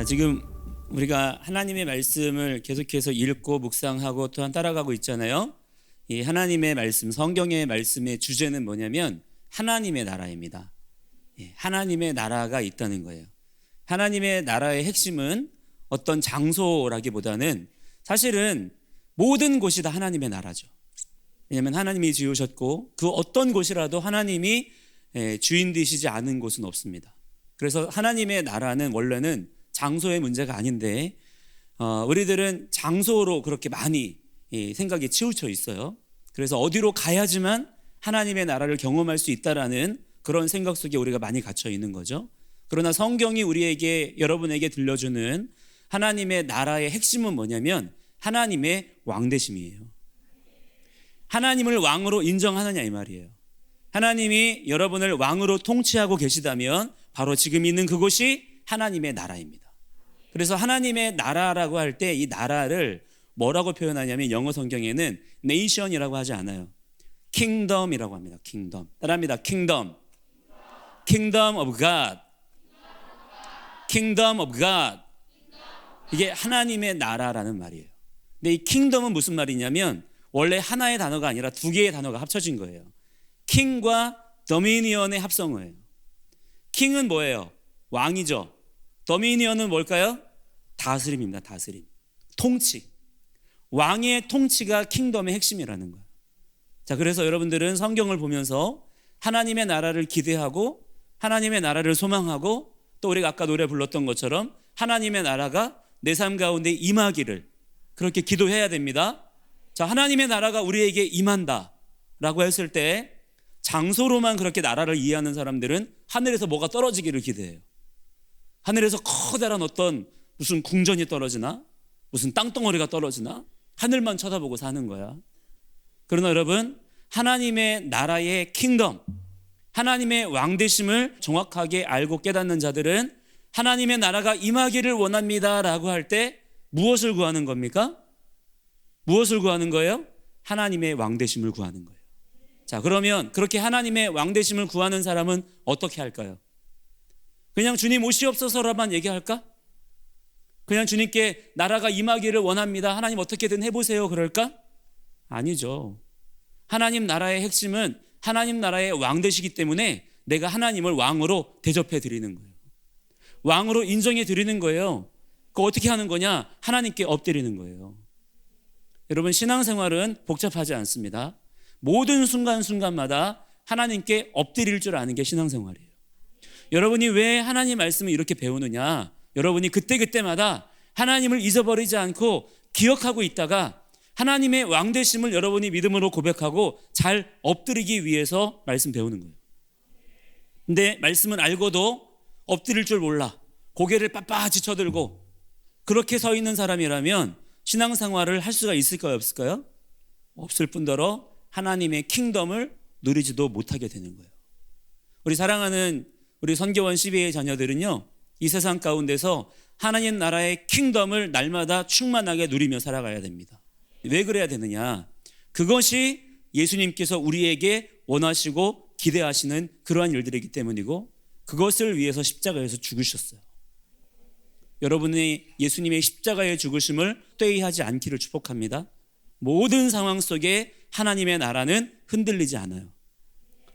자, 지금 우리가 하나님의 말씀을 계속해서 읽고 묵상하고 또한 따라가고 있잖아요. 이 하나님의 말씀, 성경의 말씀의 주제는 뭐냐면 하나님의 나라입니다. 하나님의 나라가 있다는 거예요. 하나님의 나라의 핵심은 어떤 장소라기보다는 사실은 모든 곳이 다 하나님의 나라죠. 왜냐하면 하나님이 지으셨고 그 어떤 곳이라도 하나님이 주인 되시지 않은 곳은 없습니다. 그래서 하나님의 나라는 원래는 장소의 문제가 아닌데 우리들은 장소로 그렇게 많이 생각이 치우쳐 있어요. 그래서 어디로 가야지만 하나님의 나라를 경험할 수 있다라는 그런 생각 속에 우리가 많이 갇혀 있는 거죠. 그러나 성경이 우리에게, 여러분에게 들려주는 하나님의 나라의 핵심은 뭐냐면 하나님의 왕되심이에요. 하나님을 왕으로 인정하느냐 이 말이에요. 하나님이 여러분을 왕으로 통치하고 계시다면 바로 지금 있는 그곳이 하나님의 나라입니다. 그래서 하나님의 나라라고 할 때 이 나라를 뭐라고 표현하냐면 영어 성경에는 nation이라고 하지 않아요. kingdom이라고 합니다. kingdom. 따라합니다. kingdom. kingdom of God. kingdom of God. 이게 하나님의 나라라는 말이에요. 근데 이 kingdom은 무슨 말이냐면 원래 하나의 단어가 아니라 두 개의 단어가 합쳐진 거예요. king과 dominion의 합성어예요. king은 뭐예요? 왕이죠. 도미니언은 뭘까요? 다스림입니다. 다스림. 통치. 왕의 통치가 킹덤의 핵심이라는 거예요. 자, 그래서 여러분들은 성경을 보면서 하나님의 나라를 기대하고 하나님의 나라를 소망하고 또 우리가 아까 노래 불렀던 것처럼 하나님의 나라가 내 삶 가운데 임하기를 그렇게 기도해야 됩니다. 자, 하나님의 나라가 우리에게 임한다 라고 했을 때 장소로만 그렇게 나라를 이해하는 사람들은 하늘에서 뭐가 떨어지기를 기대해요. 하늘에서 커다란 어떤 무슨 궁전이 떨어지나 무슨 땅덩어리가 떨어지나 하늘만 쳐다보고 사는 거야. 그러나 여러분, 하나님의 나라의 킹덤, 하나님의 왕되심을 정확하게 알고 깨닫는 자들은 하나님의 나라가 임하기를 원합니다 라고 할 때 무엇을 구하는 겁니까? 무엇을 구하는 거예요? 하나님의 왕되심을 구하는 거예요. 자, 그러면 그렇게 하나님의 왕되심을 구하는 사람은 어떻게 할까요? 그냥 주님 오시옵소서라만 얘기할까? 그냥 주님께 나라가 임하기를 원합니다. 하나님 어떻게든 해보세요. 그럴까? 아니죠. 하나님 나라의 핵심은 하나님 나라의 왕 되시기 때문에 내가 하나님을 왕으로 대접해 드리는 거예요. 왕으로 인정해 드리는 거예요. 그거 어떻게 하는 거냐? 하나님께 엎드리는 거예요. 여러분, 신앙생활은 복잡하지 않습니다. 모든 순간순간마다 하나님께 엎드릴 줄 아는 게 신앙생활이에요. 여러분이 왜 하나님 말씀을 이렇게 배우느냐? 여러분이 그때그때마다 하나님을 잊어버리지 않고 기억하고 있다가 하나님의 왕되심을 여러분이 믿음으로 고백하고 잘 엎드리기 위해서 말씀 배우는 거예요. 근데 말씀을 알고도 엎드릴 줄 몰라. 고개를 빳빳이 쳐들고 그렇게 서 있는 사람이라면 신앙생활을 할 수가 있을까요? 없을까요? 없을 뿐더러 하나님의 킹덤을 누리지도 못하게 되는 거예요. 우리 사랑하는 우리 선교원 12의 자녀들은요, 이 세상 가운데서 하나님 나라의 킹덤을 날마다 충만하게 누리며 살아가야 됩니다. 왜 그래야 되느냐? 그것이 예수님께서 우리에게 원하시고 기대하시는 그러한 일들이기 때문이고 그것을 위해서 십자가에서 죽으셨어요. 여러분이 예수님의 십자가의 죽으심을 떼이하지 않기를 축복합니다. 모든 상황 속에 하나님의 나라는 흔들리지 않아요.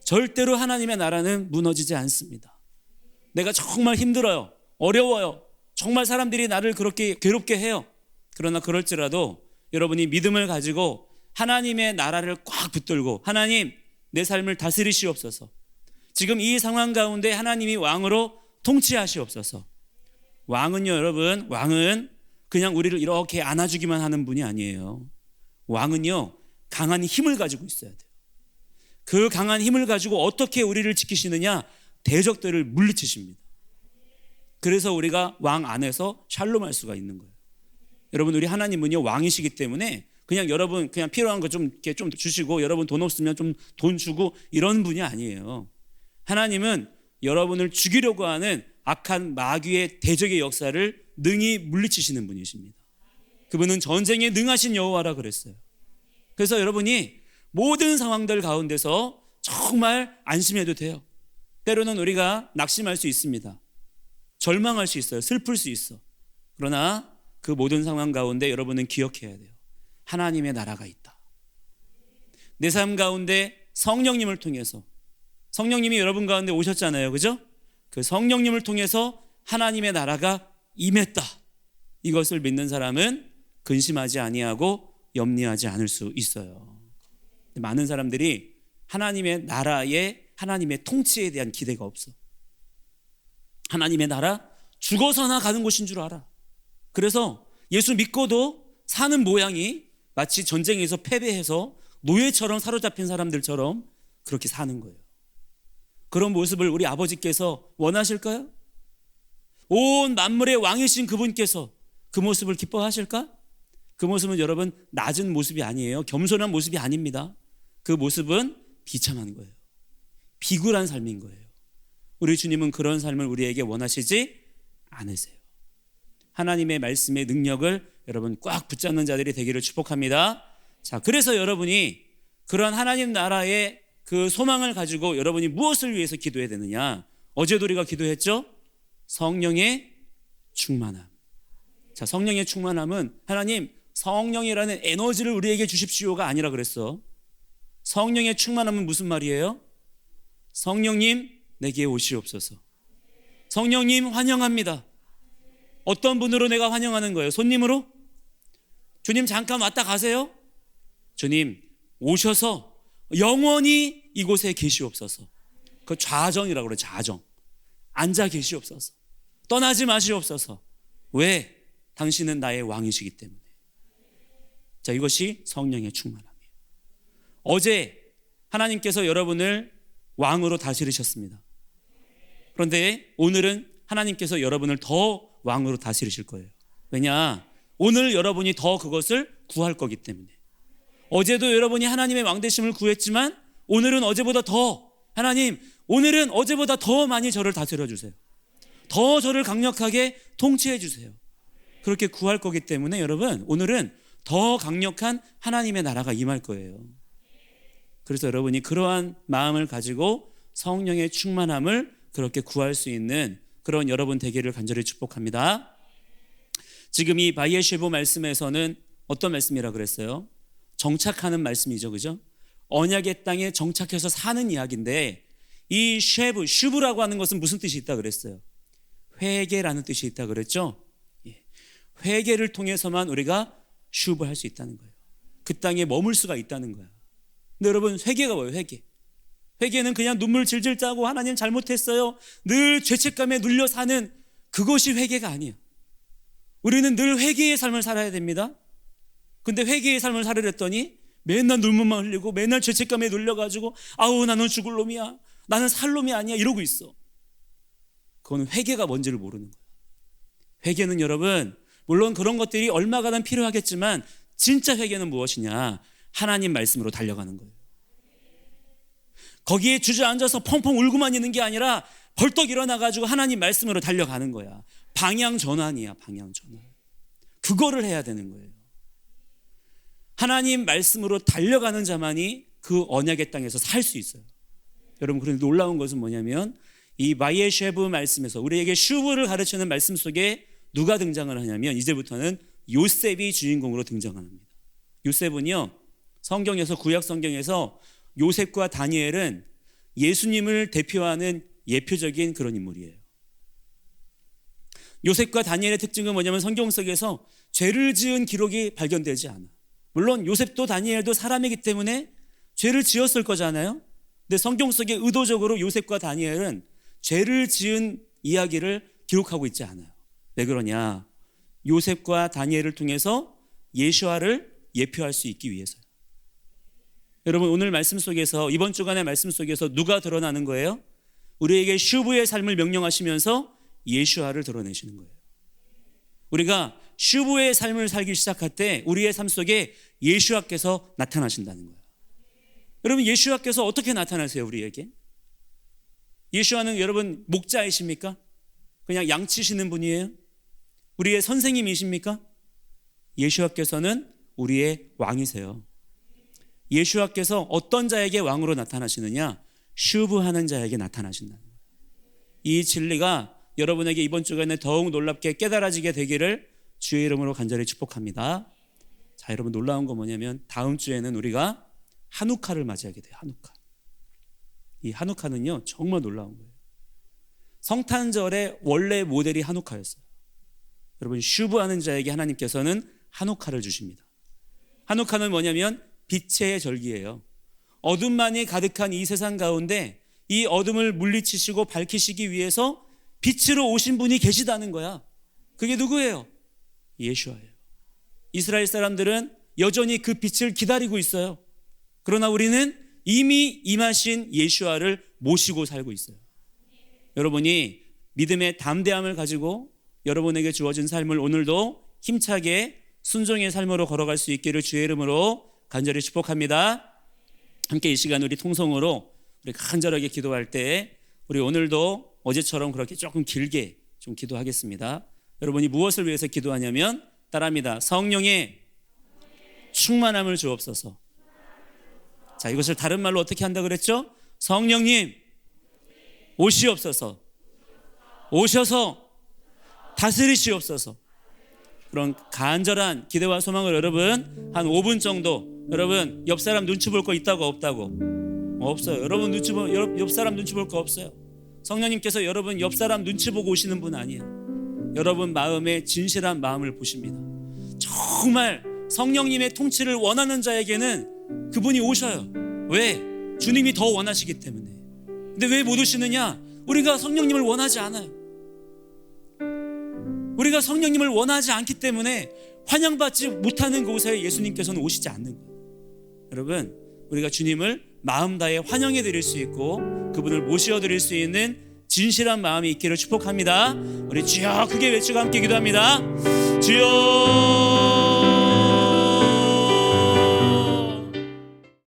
절대로 하나님의 나라는 무너지지 않습니다. 내가 정말 힘들어요. 어려워요. 정말 사람들이 나를 그렇게 괴롭게 해요. 그러나 그럴지라도 여러분이 믿음을 가지고 하나님의 나라를 꽉 붙들고 하나님, 내 삶을 다스리시옵소서. 지금 이 상황 가운데 하나님이 왕으로 통치하시옵소서. 왕은요, 여러분, 왕은 그냥 우리를 이렇게 안아주기만 하는 분이 아니에요. 왕은요, 강한 힘을 가지고 있어야 돼요. 그 강한 힘을 가지고 어떻게 우리를 지키시느냐? 대적들을 물리치십니다. 그래서 우리가 왕 안에서 샬롬할 수가 있는 거예요. 여러분, 우리 하나님은요, 왕이시기 때문에 그냥 여러분 그냥 필요한 거 좀 이렇게 좀 주시고 여러분 돈 없으면 좀 돈 주고 이런 분이 아니에요. 하나님은 여러분을 죽이려고 하는 악한 마귀의 대적의 역사를 능히 물리치시는 분이십니다. 그분은 전쟁에 능하신 여호와라 그랬어요. 그래서 여러분이 모든 상황들 가운데서 정말 안심해도 돼요. 때로는 우리가 낙심할 수 있습니다. 절망할 수 있어요. 슬플 수 있어. 그러나 그 모든 상황 가운데 여러분은 기억해야 돼요. 하나님의 나라가 있다. 내 삶 가운데 성령님을 통해서, 성령님이 여러분 가운데 오셨잖아요. 그죠? 그 성령님을 통해서 하나님의 나라가 임했다. 이것을 믿는 사람은 근심하지 아니하고 염려하지 않을 수 있어요. 많은 사람들이 하나님의 나라에, 하나님의 통치에 대한 기대가 없어. 하나님의 나라, 죽어서나 가는 곳인 줄 알아. 그래서 예수 믿고도 사는 모양이 마치 전쟁에서 패배해서 노예처럼 사로잡힌 사람들처럼 그렇게 사는 거예요. 그런 모습을 우리 아버지께서 원하실까요? 온 만물의 왕이신 그분께서 그 모습을 기뻐하실까? 그 모습은 여러분 낮은 모습이 아니에요. 겸손한 모습이 아닙니다. 그 모습은 비참한 거예요. 비굴한 삶인 거예요. 우리 주님은 그런 삶을 우리에게 원하시지 않으세요. 하나님의 말씀의 능력을 여러분 꽉 붙잡는 자들이 되기를 축복합니다. 자, 그래서 여러분이 그런 하나님 나라의 그 소망을 가지고 여러분이 무엇을 위해서 기도해야 되느냐? 어제도 우리가 기도했죠? 성령의 충만함. 자, 성령의 충만함은 하나님 성령이라는 에너지를 우리에게 주십시오가 아니라 그랬어. 성령의 충만함은 무슨 말이에요? 성령님 내게 오시옵소서. 성령님 환영합니다. 어떤 분으로 내가 환영하는 거예요? 손님으로? 주님 잠깐 왔다 가세요? 주님 오셔서 영원히 이곳에 계시옵소서. 그 좌정이라고 그래요. 좌정. 앉아 계시옵소서. 떠나지 마시옵소서. 왜? 당신은 나의 왕이시기 때문에. 자, 이것이 성령의 충만함이에요. 어제 하나님께서 여러분을 왕으로 다스리셨습니다. 그런데 오늘은 하나님께서 여러분을 더 왕으로 다스리실 거예요. 왜냐? 오늘 여러분이 더 그것을 구할 거기 때문에. 어제도 여러분이 하나님의 왕되심을 구했지만 오늘은 어제보다 더, 하나님 오늘은 어제보다 더 많이 저를 다스려 주세요. 더 저를 강력하게 통치해 주세요. 그렇게 구할 거기 때문에 여러분 오늘은 더 강력한 하나님의 나라가 임할 거예요. 그래서 여러분이 그러한 마음을 가지고 성령의 충만함을 그렇게 구할 수 있는 그런 여러분 되기를 간절히 축복합니다. 지금 이 바이에쉐보 말씀에서는 어떤 말씀이라 그랬어요? 정착하는 말씀이죠. 그죠? 언약의 땅에 정착해서 사는 이야기인데 이 슈브라고 하는 것은 무슨 뜻이 있다 그랬어요? 회개라는 뜻이 있다 그랬죠? 회개를 통해서만 우리가 슈브할 수 있다는 거예요. 그 땅에 머물 수가 있다는 거야. 근데 여러분 회개가 뭐예요? 회개는 그냥 눈물 질질 짜고 하나님 잘못했어요 늘 죄책감에 눌려 사는 그것이 회개가 아니에요. 우리는 늘 회개의 삶을 살아야 됩니다. 근데 회개의 삶을 살으랬더니 맨날 눈물만 흘리고 맨날 죄책감에 눌려가지고 아우 나는 죽을 놈이야, 나는 살 놈이 아니야 이러고 있어. 그거는 회개가 뭔지를 모르는 거예요. 회개는 여러분 물론 그런 것들이 얼마가는 필요하겠지만 진짜 회개는 무엇이냐? 하나님 말씀으로 달려가는 거예요. 거기에 주저앉아서 펑펑 울고만 있는 게 아니라 벌떡 일어나가지고 하나님 말씀으로 달려가는 거야. 방향 전환이야. 방향 전환. 그거를 해야 되는 거예요. 하나님 말씀으로 달려가는 자만이 그 언약의 땅에서 살 수 있어요. 여러분 그런데 놀라운 것은 뭐냐면 이 바이에쉐브 말씀에서 우리에게 슈브를 가르치는 말씀 속에 누가 등장을 하냐면 이제부터는 요셉이 주인공으로 등장합니다. 요셉은요 성경에서 구약 성경에서 요셉과 다니엘은 예수님을 대표하는 예표적인 그런 인물이에요. 요셉과 다니엘의 특징은 뭐냐면 성경 속에서 죄를 지은 기록이 발견되지 않아. 물론 요셉도 다니엘도 사람이기 때문에 죄를 지었을 거잖아요. 근데 성경 속에 의도적으로 요셉과 다니엘은 죄를 지은 이야기를 기록하고 있지 않아요. 왜 그러냐? 요셉과 다니엘을 통해서 예수아를 예표할 수 있기 위해서요. 여러분 오늘 말씀 속에서 이번 주간의 말씀 속에서 누가 드러나는 거예요? 우리에게 슈브의 삶을 명령하시면서 예수아를 드러내시는 거예요. 우리가 슈브의 삶을 살기 시작할 때 우리의 삶 속에 예수아께서 나타나신다는 거예요. 여러분 예수아께서 어떻게 나타나세요? 우리에게 예수아는 여러분 목자이십니까? 그냥 양치시는 분이에요? 우리의 선생님이십니까? 예수아께서는 우리의 왕이세요. 예수아께서 어떤 자에게 왕으로 나타나시느냐? 슈브하는 자에게 나타나신다는 거예요. 이 진리가 여러분에게 이번 주간에 더욱 놀랍게 깨달아지게 되기를 주의 이름으로 간절히 축복합니다. 자, 여러분 놀라운 거 뭐냐면 다음 주에는 우리가 한우카를 맞이하게 돼요. 한우카. 이 한우카는요 정말 놀라운 거예요. 성탄절의 원래 모델이 한우카였어요. 여러분 슈브하는 자에게 하나님께서는 한우카를 주십니다. 한우카는 뭐냐면 빛의 절기예요. 어둠만이 가득한 이 세상 가운데 이 어둠을 물리치시고 밝히시기 위해서 빛으로 오신 분이 계시다는 거야. 그게 누구예요? 예수아예요. 이스라엘 사람들은 여전히 그 빛을 기다리고 있어요. 그러나 우리는 이미 임하신 예수아를 모시고 살고 있어요. 여러분이 믿음의 담대함을 가지고 여러분에게 주어진 삶을 오늘도 힘차게 순종의 삶으로 걸어갈 수 있기를 주의 이름으로 간절히 축복합니다. 함께 이 시간 우리 통성으로 우리 간절하게 기도할 때 우리 오늘도 어제처럼 그렇게 조금 길게 좀 기도하겠습니다. 여러분이 무엇을 위해서 기도하냐면 따라합니다. 성령의 충만함을 주옵소서. 자, 이것을 다른 말로 어떻게 한다 그랬죠? 성령님 오시옵소서. 오셔서 다스리시옵소서. 그런 간절한 기대와 소망을 여러분 한 5분 정도 여러분 옆 사람 눈치 볼 거 있다고 없다고? 없어요. 여러분 옆 사람 눈치 볼 거 없어요. 성령님께서 여러분 옆 사람 눈치 보고 오시는 분 아니에요. 여러분 마음의 진실한 마음을 보십니다. 정말 성령님의 통치를 원하는 자에게는 그분이 오셔요. 왜? 주님이 더 원하시기 때문에. 근데 왜 못 오시느냐? 우리가 성령님을 원하지 않아요. 우리가 성령님을 원하지 않기 때문에 환영받지 못하는 곳에 예수님께서는 오시지 않는 거예요. 여러분 우리가 주님을 마음 다해 환영해 드릴 수 있고 그분을 모시어 드릴 수 있는 진실한 마음이 있기를 축복합니다. 우리 주여 크게 외치고 함께 기도합니다. 주여